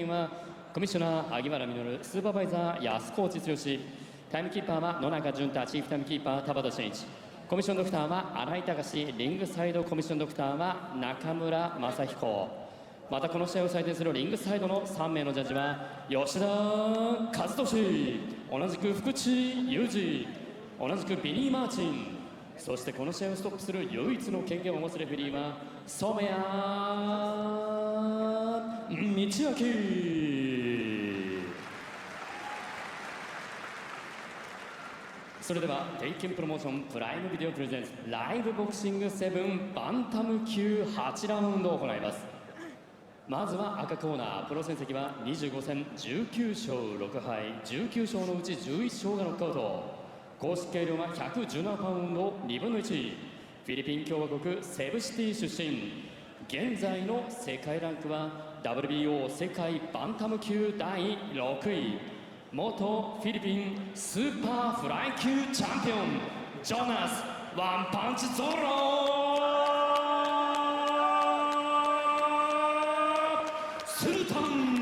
はコミッショナー萩原実、スーパーバイザー安河内剛、タイムキーパーは野中潤太、チーフタイムキーパー田畑真一、コミッションドクターは新井隆、リングサイドコミッションドクターは中村正彦。またこの試合を採点するリングサイドの3名のジャッジは吉田和俊、同じく福地裕二、同じくビニー・マーチン、そしてこの試合をストップする唯一の権限を持つレフェリーは染谷道明。それではテイケンプロモーションプライムビデオプレゼンツライブボクシング7バンタム級8ラウンドを行います。まずは赤コーナー、プロ戦績は25戦19勝6敗、19勝のうち11勝がノックアウト。公式計量は117パウンド2分の1。フィリピン共和国セブシティ出身。現在の世界ランクは WBO 世界バンタム級第6位。元フィリピンスーパーフライ級チャンピオンジョナスワンパンチゾロスルタン。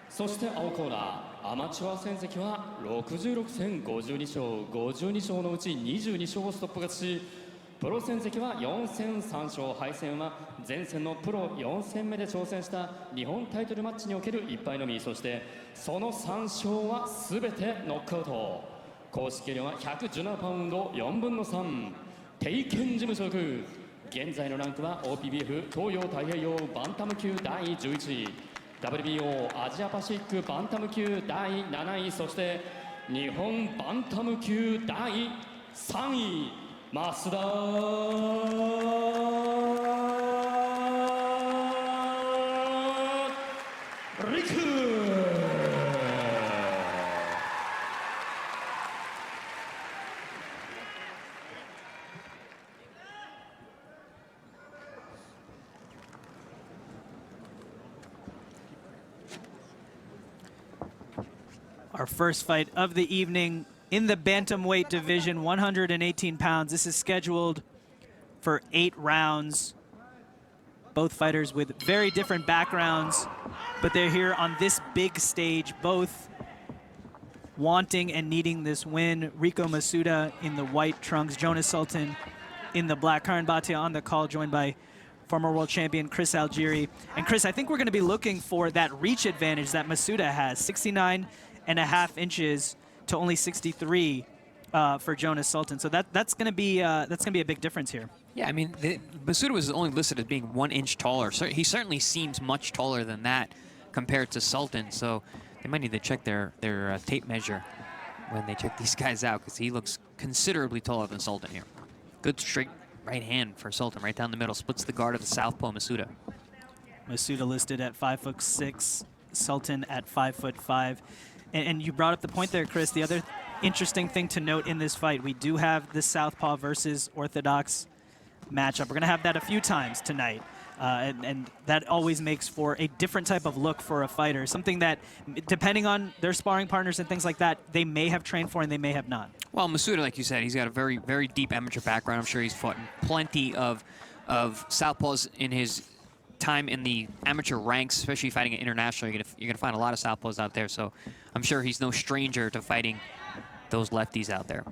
そして青コーナー、アマチュア戦績は66戦52勝、52勝のうち22勝をストップ勝ちし、プロ戦績は4戦3勝、敗戦は前戦のプロ4戦目で挑戦した日本タイトルマッチにおける1敗のみ、そしてその3勝は全てノックアウト。公式計量は117パウンド4分の3。テイケン事務所属。現在のランクは OPBF 東洋太平洋バンタム級第11位、WBO アジアパシフィックバンタム級第7位、そして日本バンタム級第3位、増田リク。Our first fight of the evening in the bantamweight division, 118 pounds. This is scheduled for 8 rounds. Both fighters with very different backgrounds, but they're here on this big stage, both wanting and needing this win. Riku Masuda in the white trunks, Jonas Sultan in the black. Karan Bhatia on the call, joined by former world champion Chris Algieri. And Chris, I think we're going to be looking for that reach advantage that Masuda has, 69.5 inches to only 63 for Jonas Sultan. So that's going to be a big difference here. Yeah, I mean, Masuda was only listed as being 1 inch taller. So he certainly seems much taller than that compared to Sultan. So they might need to check their tape measure when they check these guys out, because he looks considerably taller than Sultan here. Good straight right hand for Sultan, right down the middle. Splits the guard of the southpaw Masuda. Masuda listed at 5'6", Sultan at 5'5". And you brought up the point there, Chris. The other interesting thing to note in this fight, we do have the southpaw versus orthodox matchup. We're going to have that a few times tonight. And that always makes for a different type of look for a fighter, something that, depending on their sparring partners and things like that, they may have trained for and they may have not. Well, Masuda, like you said, he's got a very, very deep amateur background. I'm sure he's fought in plenty of southpaws in his time in the amateur ranks, especially fighting at international. You're gonna find a lot of southpaws out there, so I'm sure he's no stranger to fighting those lefties out there.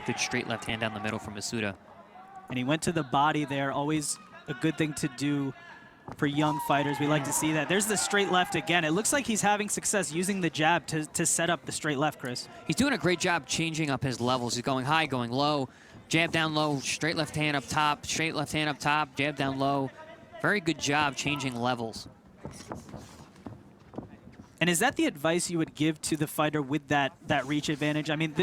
Good straight left hand down the middle from Masuda. And he went to the body there, always a good thing to do for young fighters. We like to see that. There's the straight left again. It looks like he's having success using the jab to set up the straight left, Chris. He's doing a great job changing up his levels. He's going high, going low, jab down low, straight left hand up top, straight left hand up top, jab down low. Very good job changing levels. And is that the advice you would give to the fighter with that reach advantage? I mean,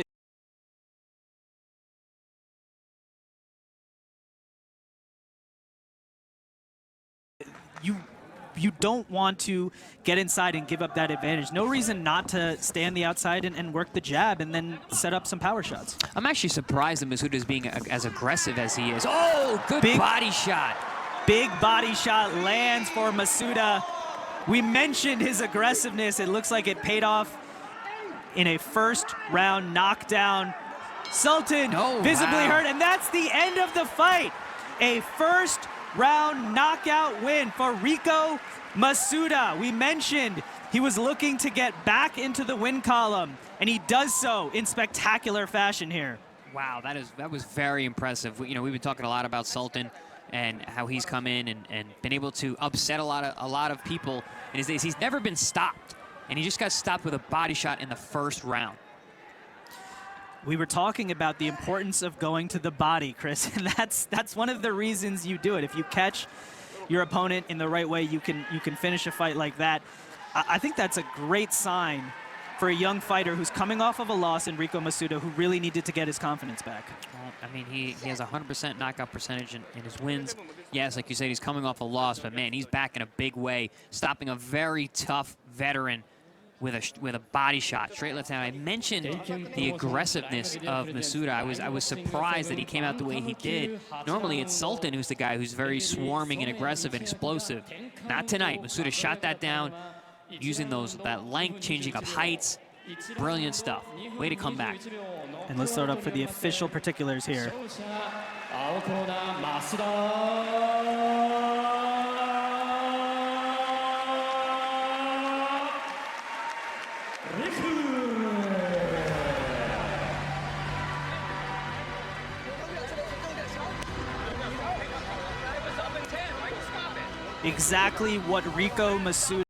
you don't want to get inside and give up that advantage. No reason not to stay on the outside and work the jab and then set up some power shots. I'm actually surprised that Masuda is being as aggressive as he is. Oh, good body shot. Big body shot lands for Masuda. We mentioned his aggressiveness. It looks like it paid off in a first round knockdown. Sultan visibly hurt, and that's the end of the fight. A first round knockout win for Riku Masuda. We mentioned he was looking to get back into the win column, and he does so in spectacular fashion here. Wow, that was very impressive. You know, we've been talking a lot about Sultan and how he's come in and been able to upset a lot of people in his days. He's never been stopped, and he just got stopped with a body shot in the first round. We were talking about the importance of going to the body, Chris, and that's one of the reasons you do it. If you catch your opponent in the right way, you can finish a fight like that. I think that's a great sign for a young fighter who's coming off of a loss in Riku Masuda, who really needed to get his confidence back. Well, I mean, he has a 100% knockout percentage in his wins. Yes, like you said, he's coming off a loss, but man, he's back in a big way, stopping a very tough veteran with a body shot straight left hand. I mentioned the aggressiveness of Masuda. I was surprised that he came out the way he did. Normally it's Sultan who's the guy who's very swarming and aggressive and explosive. Not tonight. Masuda shot that down using that length, changing up heights. Brilliant stuff. Way to come back. And let's start up for the official particulars here. Exactly what Riku Masuda